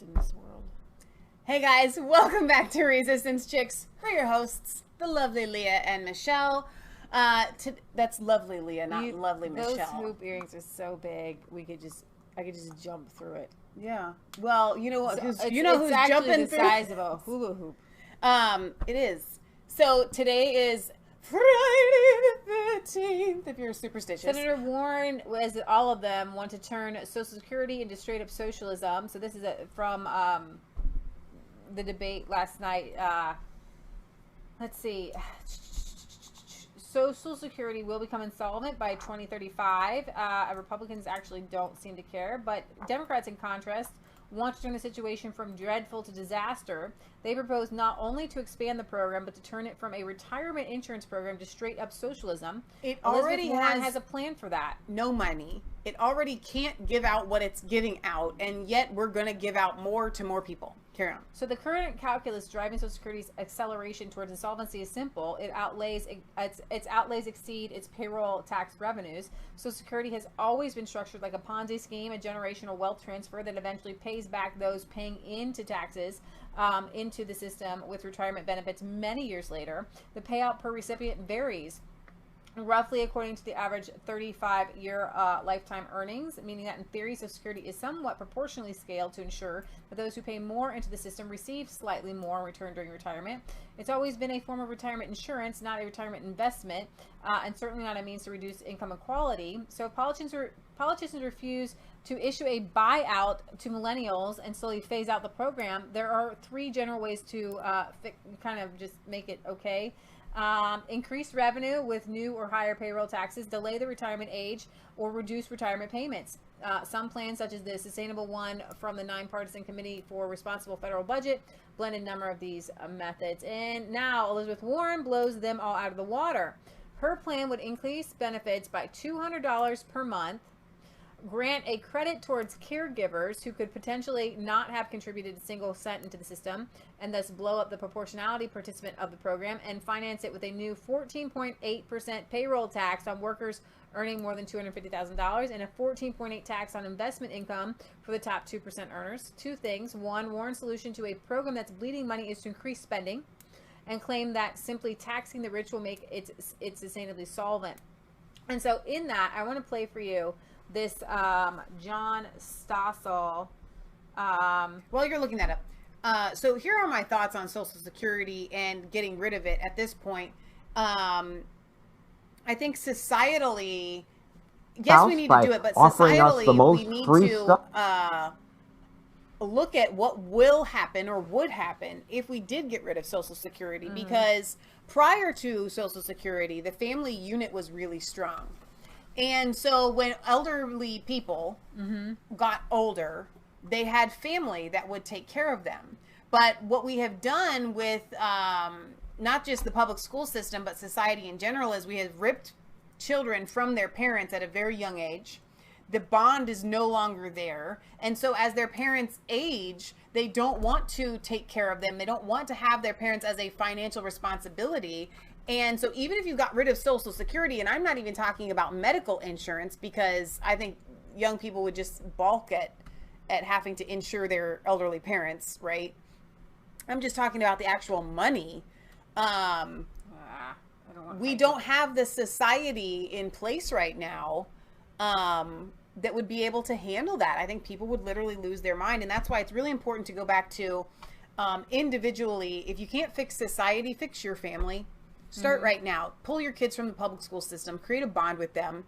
in this world. Hey guys, welcome back to Resistance Chicks. We're your hosts, the lovely Leah and Michelle. That's lovely Leah, not lovely Michelle. Those hoop earrings are so big, I could just jump through it. Yeah. Well, you know what? It's who's the jumping through? size of a hula hoop. It is. So today is Friday the 13th, if you're superstitious. Senator Warren, as all of them, want to turn Social Security into straight-up socialism. So this is from the debate last night. Let's see. Social Security will become insolvent by 2035. Republicans actually don't seem to care, but Democrats, in contrast, want to turn the situation from dreadful to disaster. They propose not only to expand the program, but to turn it from a retirement insurance program to straight up socialism. It already has a plan for that. No money. It already can't give out what it's giving out, and yet we're going to give out more to more people. Carry on. So the current calculus driving Social Security's acceleration towards insolvency is simple. Its outlays exceed its payroll tax revenues. Social Security has always been structured like a Ponzi scheme, a generational wealth transfer that eventually pays back those paying into taxes into the system with retirement benefits many years later. The payout per recipient varies, roughly according to the average 35-year lifetime earnings, meaning that in theory, Social Security is somewhat proportionally scaled to ensure that those who pay more into the system receive slightly more in return during retirement. It's always been a form of retirement insurance, not a retirement investment, and certainly not a means to reduce income inequality. So if politicians refuse to issue a buyout to millennials and slowly phase out the program, there are three general ways to kind of just make it okay. Increase revenue with new or higher payroll taxes, delay the retirement age, or reduce retirement payments. Some plans, such as the sustainable one from the Nonpartisan Committee for Responsible Federal Budget, blend a number of these methods. And now Elizabeth Warren blows them all out of the water. Her plan would increase benefits by $200 per month, grant a credit towards caregivers who could potentially not have contributed a single cent into the system, and thus blow up the proportionality participant of the program, and finance it with a new 14.8% payroll tax on workers earning more than $250,000 and a 14.8% tax on investment income for the top 2% earners. Two things. One, Warren's solution to a program that's bleeding money is to increase spending, and claim that simply taxing the rich will make it sustainably solvent. And so in that, I want to play for you this John Stossel. While you're looking that up, so here are my thoughts on Social Security and getting rid of it at this point. I think societally, yes, we need to do it, but societally, we need to look at what will happen or would happen if we did get rid of Social Security, because prior to Social Security, the family unit was really strong. And so when elderly people got older, they had family that would take care of them. But what we have done with not just the public school system, but society in general, is we have ripped children from their parents at a very young age. The bond is no longer there. And so as their parents age, they don't want to take care of them. They don't want to have their parents as a financial responsibility. And so even if you got rid of Social Security, and I'm not even talking about medical insurance, because I think young people would just balk at having to insure their elderly parents, right? I'm just talking about the actual money. We don't have the society in place right now that would be able to handle that. I think people would literally lose their mind. And that's why it's really important to go back to individually. If you can't fix society, fix your family. Start right now. Pull your kids from the public school system. Create a bond with them.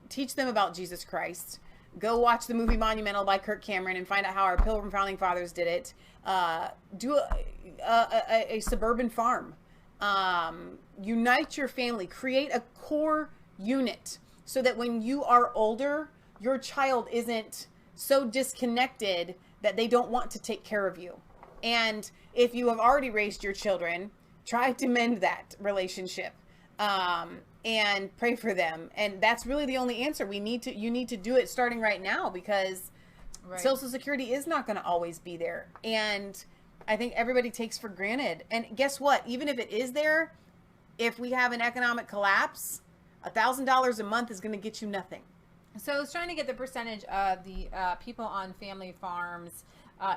Teach them about Jesus Christ. Go watch the movie Monumental by Kirk Cameron and find out how our Pilgrim Founding Fathers did it. Do a suburban farm. Unite your family. Create a core unit so that when you are older, your child isn't so disconnected that they don't want to take care of you. And if you have already raised your children, try to mend that relationship and pray for them. And that's really the only answer. You need to do it starting right now, because Social Security is not going to always be there. And I think everybody takes for granted. And guess what? Even if it is there, if we have an economic collapse, $1,000 a month is going to get you nothing. So I was trying to get the percentage of the people on family farms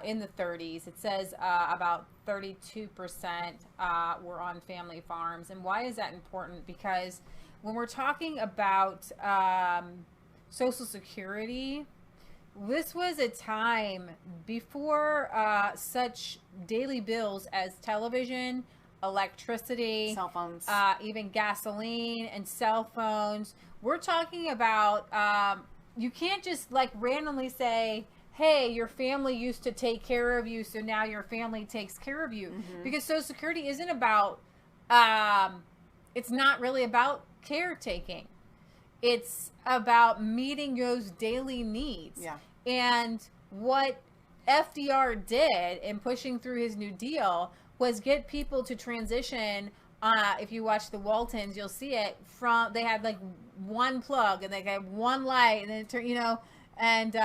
in the 30s. It says about 32% were on family farms. And why is that important? Because when we're talking about Social Security, this was a time before such daily bills as television, electricity, cell phones, even gasoline and cell phones. We're talking about you can't just like randomly say, hey, your family used to take care of you, so now your family takes care of you. Because Social Security isn't about it's not really about caretaking. It's about meeting those daily needs. Yeah. And what FDR did in pushing through his New Deal was get people to transition. If you watch the Waltons, you'll see it. They had like one plug and they had one light, and then it turned, and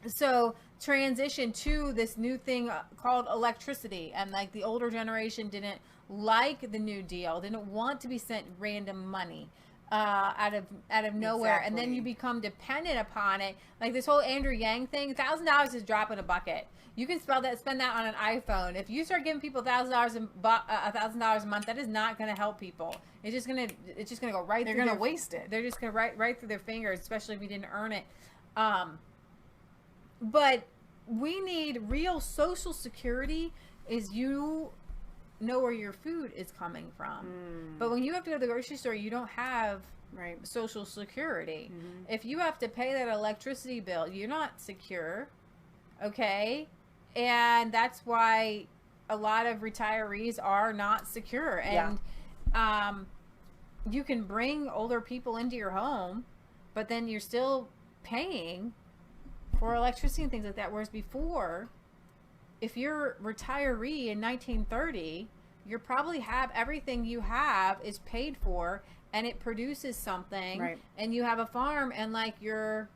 so transition to this new thing called electricity. And like the older generation didn't like the New Deal, didn't want to be sent random money out of nowhere. Exactly. And then you become dependent upon it. Like this whole Andrew Yang thing, $1,000 is drop in a bucket. You can spend that on an iPhone. If you start giving people $1,000 a month, that is not going to help people. It's just gonna go right. They're gonna waste it. They're just gonna right through their fingers, especially if you didn't earn it. But we need real Social Security. Is you know where your food is coming from. But when you have to go to the grocery store, you don't have Social Security. If you have to pay that electricity bill, you're not secure. Okay? And that's why a lot of retirees are not secure. And you can bring older people into your home, but then you're still paying for electricity and things like that. Whereas before, if you're a retiree in 1930, you probably have everything you have is paid for, and it produces something, and you have a farm, and like you're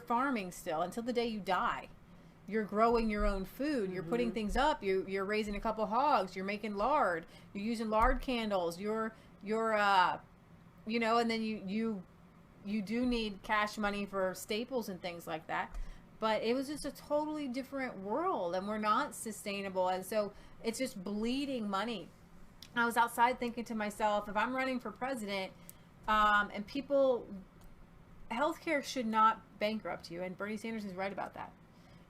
farming still until the day you die. You're growing your own food. You're putting things up. You're raising a couple hogs. You're making lard. You're using lard candles. You're and then you do need cash money for staples and things like that. But it was just a totally different world, and we're not sustainable. And so it's just bleeding money. I was outside thinking to myself, if I'm running for president, and healthcare should not bankrupt you. And Bernie Sanders is right about that.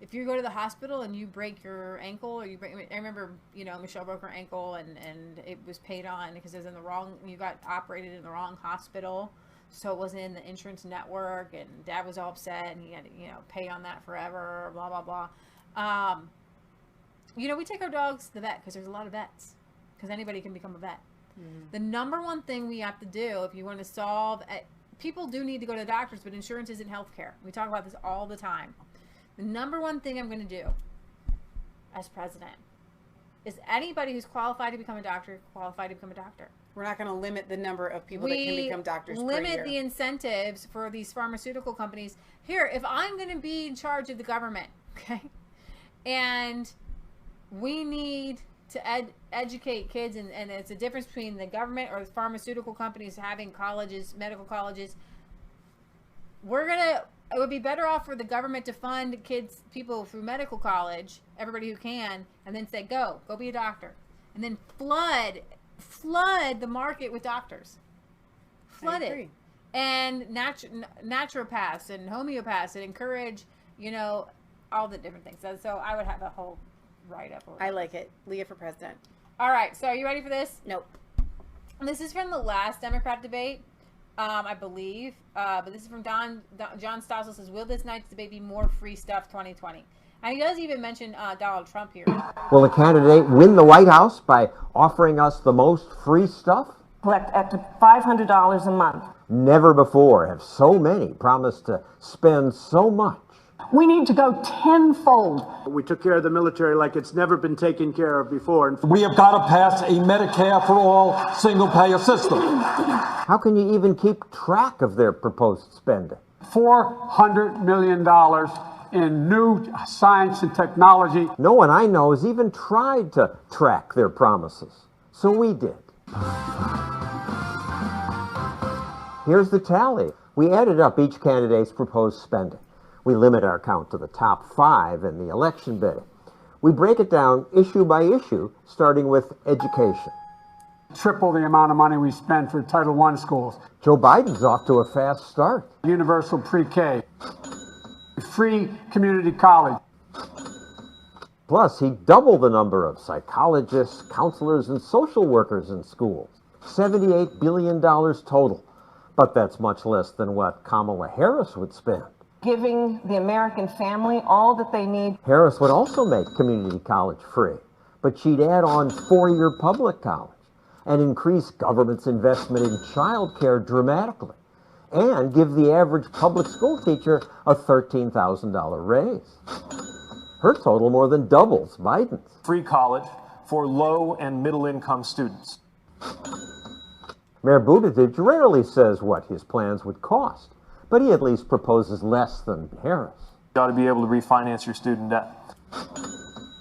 If you go to the hospital and you break your ankle, or I remember, Michelle broke her ankle and it was paid on because it was you got operated in the wrong hospital. So it wasn't in the insurance network, and Dad was all upset, and he had to, pay on that forever, blah, blah, blah. We take our dogs to the vet because there's a lot of vets, because anybody can become a vet. The number one thing we have to do if you want to solve, people do need to go to the doctors, but insurance isn't healthcare. We talk about this all the time. The number one thing I'm going to do as president is anybody who's qualified to become a doctor, qualified to become a doctor. We're not going to limit the number of people that can become doctors per year. Limit the incentives for these pharmaceutical companies. Here, if I'm going to be in charge of the government, okay, and we need to educate kids, and it's a difference between the government or the pharmaceutical companies having colleges, medical colleges. It would be better off for the government to fund people through medical college, everybody who can, and then say, go be a doctor. And then flood the market with doctors. Flood it. And naturopaths and homeopaths, and encourage, all the different things. So I would have a whole write-up. I like it. Leah for president. All right. So are you ready for this? Nope. This is from the last Democrat debate, I believe. But this is from John Stossel. Says, will this night's debate be more free stuff 2020? And he does even mention Donald Trump here. Will the candidate win the White House by offering us the most free stuff? Collect up to $500 a month. Never before have so many promised to spend so much. We need to go tenfold. We took care of the military like it's never been taken care of before. We have got to pass a Medicare for all single-payer system. How can you even keep track of their proposed spending? $400 million in new science and technology. No one I know has even tried to track their promises. So we did. Here's the tally. We added up each candidate's proposed spending. We limit our count to the top 5 in the election bidding. We break it down issue by issue, starting with education. Triple the amount of money we spend for Title I schools. Joe Biden's off to a fast start. Universal pre-K. Free community college. Plus, he doubled the number of psychologists, counselors, and social workers in schools. $78 billion total. But that's much less than what Kamala Harris would spend. Giving the American family all that they need. Harris would also make community college free, but she'd add on 4-year public college and increase government's investment in child care dramatically, and give the average public school teacher a $13,000 raise. Her total more than doubles Biden's. Free college for low and middle income students. Mayor Buttigieg rarely says what his plans would cost, but he at least proposes less than Harris. You ought to be able to refinance your student debt.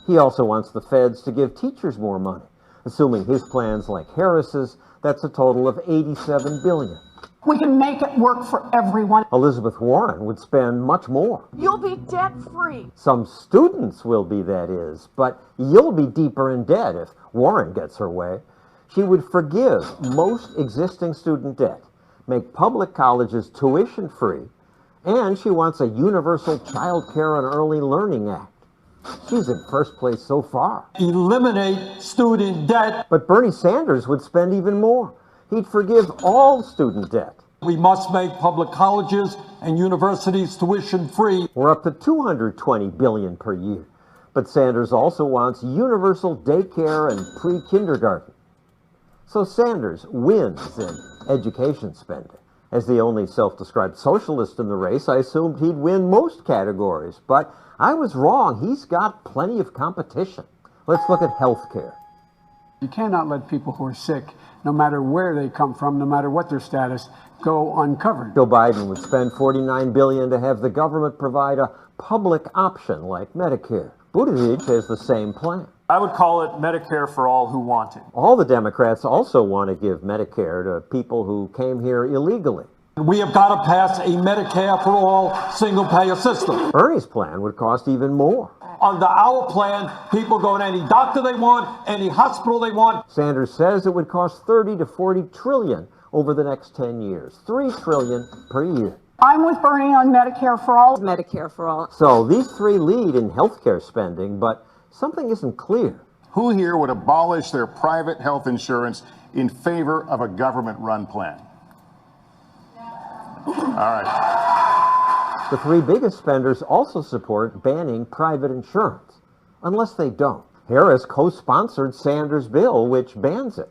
He also wants the feds to give teachers more money. Assuming his plans like Harris's, that's a total of $87 billion. We can make it work for everyone. Elizabeth Warren would spend much more. You'll be debt-free. Some students will be, that is, but you'll be deeper in debt if Warren gets her way. She would forgive most existing student debt, make public colleges tuition-free, and she wants a universal child care and early learning act. She's in first place so far. Eliminate student debt. But Bernie Sanders would spend even more. He'd forgive all student debt. We must make public colleges and universities tuition free. We're up to $220 billion per year. But Sanders also wants universal daycare and pre-kindergarten. So Sanders wins in education spending. As the only self-described socialist in the race, I assumed he'd win most categories, but I was wrong. He's got plenty of competition. Let's look at health care. You cannot let people who are sick, no matter where they come from, no matter what their status, go uncovered. Joe Biden would spend $49 billion to have the government provide a public option like Medicare. Buttigieg has the same plan. I would call it Medicare for all who want it. All the Democrats also want to give Medicare to people who came here illegally. We have got to pass a Medicare for all single-payer system. Bernie's plan would cost even more. Under our plan, people go to any doctor they want, any hospital they want. Sanders says it would cost 30 to 40 trillion over the next 10 years. 3 trillion per year. I'm with Bernie on Medicare for all. Medicare for all. So these three lead in healthcare spending, but something isn't clear. Who here would abolish their private health insurance in favor of a government-run plan? All right. The three biggest spenders also support banning private insurance, unless they don't. Harris co-sponsored Sanders' bill, which bans it.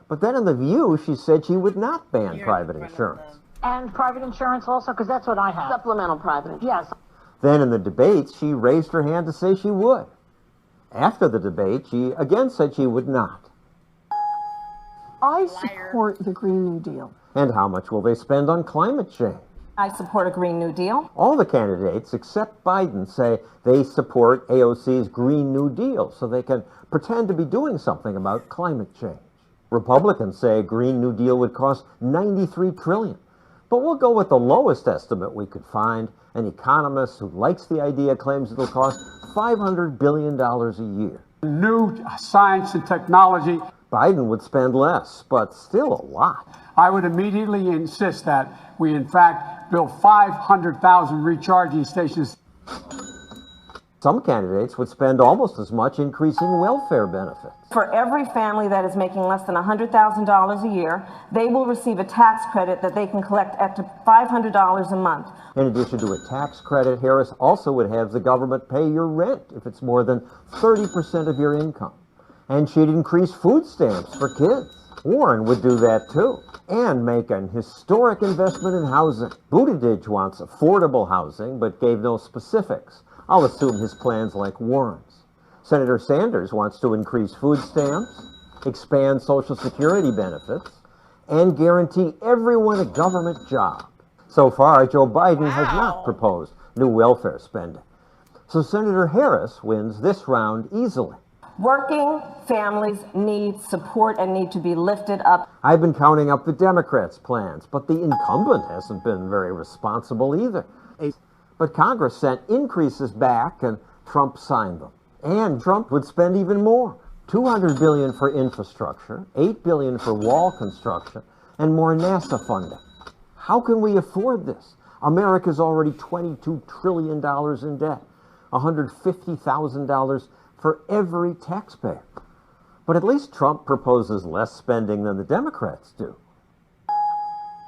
But then in The View, she said she would not ban private insurance. And private insurance also, because that's what I have. Supplemental private insurance. Yes. Then in the debates, she raised her hand to say she would. After the debate, she again said she would not. I support the Green New Deal. And how much will they spend on climate change? I support a Green New Deal. All the candidates, except Biden, say they support AOC's Green New Deal so they can pretend to be doing something about climate change. Republicans say a Green New Deal would cost $93 trillion. But we'll go with the lowest estimate we could find. An economist who likes the idea claims it'll cost $500 billion a year. New science and technology. Biden would spend less, but still a lot. I would immediately insist that we, in fact, build 500,000 recharging stations. Some candidates would spend almost as much increasing welfare benefits. For every family that is making less than $100,000 a year, they will receive a tax credit that they can collect up to $500 a month. In addition to a tax credit, Harris also would have the government pay your rent if it's more than 30% of your income. And she'd increase food stamps for kids. Warren would do that too, and make an historic investment in housing. Buttigieg wants affordable housing, but gave no specifics. I'll assume his plan's like Warren's. Senator Sanders wants to increase food stamps, expand Social Security benefits, and guarantee everyone a government job. So far, Joe Biden has not proposed new welfare spending. So Senator Harris wins this round easily. Working families need support and need to be lifted up. I've been counting up the Democrats' plans, but the incumbent hasn't been very responsible either. But Congress sent increases back and Trump signed them. And Trump would spend even more. $200 billion for infrastructure, $8 billion for wall construction, and more NASA funding. How can we afford this? America's already $22 trillion in debt, $150,000 for every taxpayer. But at least Trump proposes less spending than the Democrats do.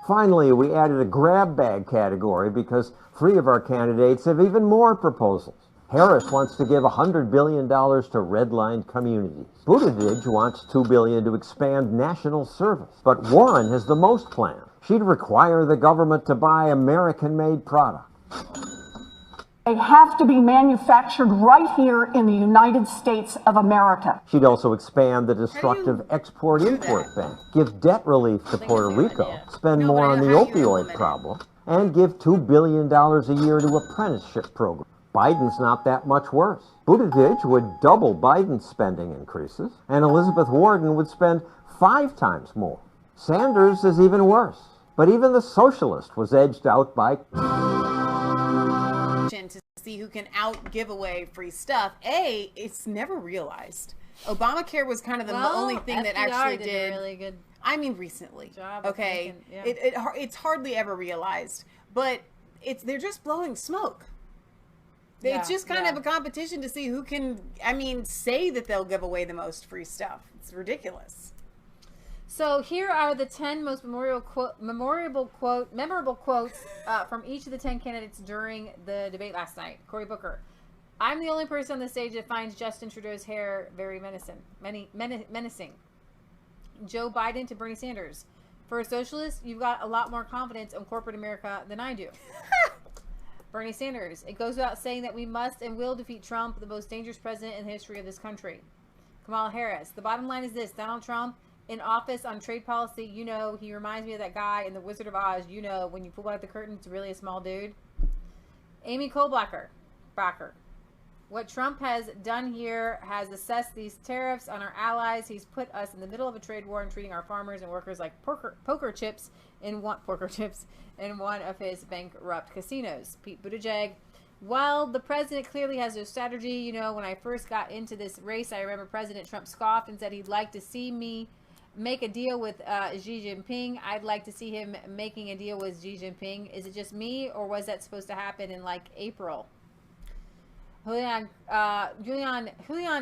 Finally, we added a grab bag category because 3 of our candidates have even more proposals. Harris wants to give $100 billion to redlined communities. Buttigieg wants $2 billion to expand national service. But Warren has the most plans. She'd require the government to buy American-made products. They have to be manufactured right here in the United States of America. She'd also expand the destructive Export-Import Bank, give debt relief to Puerto Rico, spend more on the opioid problem, and give $2 billion a year to apprenticeship programs. Biden's not that much worse. Buttigieg would double Biden's spending increases, and Elizabeth Warren would spend 5 times more. Sanders is even worse. But even the Socialist was edged out by... to see who can give away free stuff. It's never realized. Obamacare was kind of the only thing that actually did really good. I mean, recently. Job okay, making, yeah. It's hardly ever realized, but they're just blowing smoke. It's just kind of a competition to see who can. I mean, say that they'll give away the most free stuff. It's ridiculous. So here are the 10 most memorable quotes from each of the 10 candidates during the debate last night. Cory Brooker: I'm the only person on the stage that finds Justin Trudeau's hair very menacing. Joe Biden to Bernie Sanders: for a socialist, you've got a lot more confidence in corporate America than I do. Bernie Sanders: it goes without saying that we must and will defeat Trump, the most dangerous president in the history of this country. Kamala Harris: the bottom line is this: Donald Trump in office on trade policy, he reminds me of that guy in The Wizard of Oz, when you pull back the curtain, it's really a small dude. Amy Klobuchar: what Trump has done here has assessed these tariffs on our allies. He's put us in the middle of a trade war and treating our farmers and workers like poker chips in one of his bankrupt casinos. Pete Buttigieg: well, the president clearly has no strategy. When I first got into this race, I remember President Trump scoffed and said he'd like to see me make a deal with Xi Jinping. I'd like to see him making a deal with Xi Jinping. Is it just me, or was that supposed to happen in April? Julian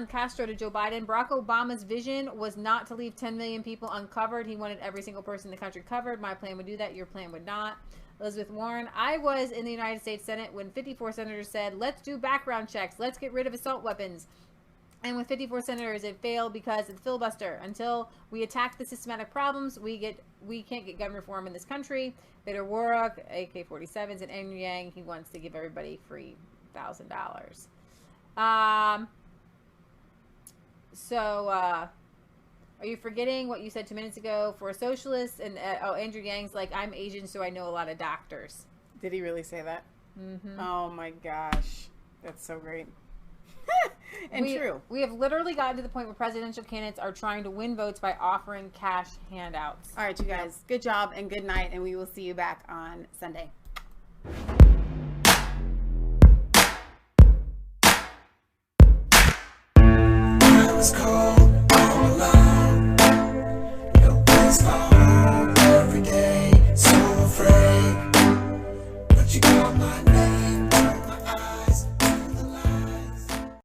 Castro to Joe Biden: Barack Obama's vision was not to leave 10 million people uncovered. He wanted every single person in the country covered. My plan would do that. Your plan would not. Elizabeth Warren: I was in the United States Senate when 54 senators said, let's do background checks. Let's get rid of assault weapons. And with 54 senators, it failed because of the filibuster. Until we attack the systematic problems, we can't get gun reform in this country. Beto O'Rourke, AK-47s, and Andrew Yang, he wants to give everybody free $1,000. Are you forgetting what you said 2 minutes ago? For a socialist, and Andrew Yang's like, I'm Asian, so I know a lot of doctors. Did he really say that? Mm-hmm. Oh my gosh, that's so great. And true. We have literally gotten to the point where presidential candidates are trying to win votes by offering cash handouts. All right, you guys, good job and good night, and we will see you back on Sunday. I was called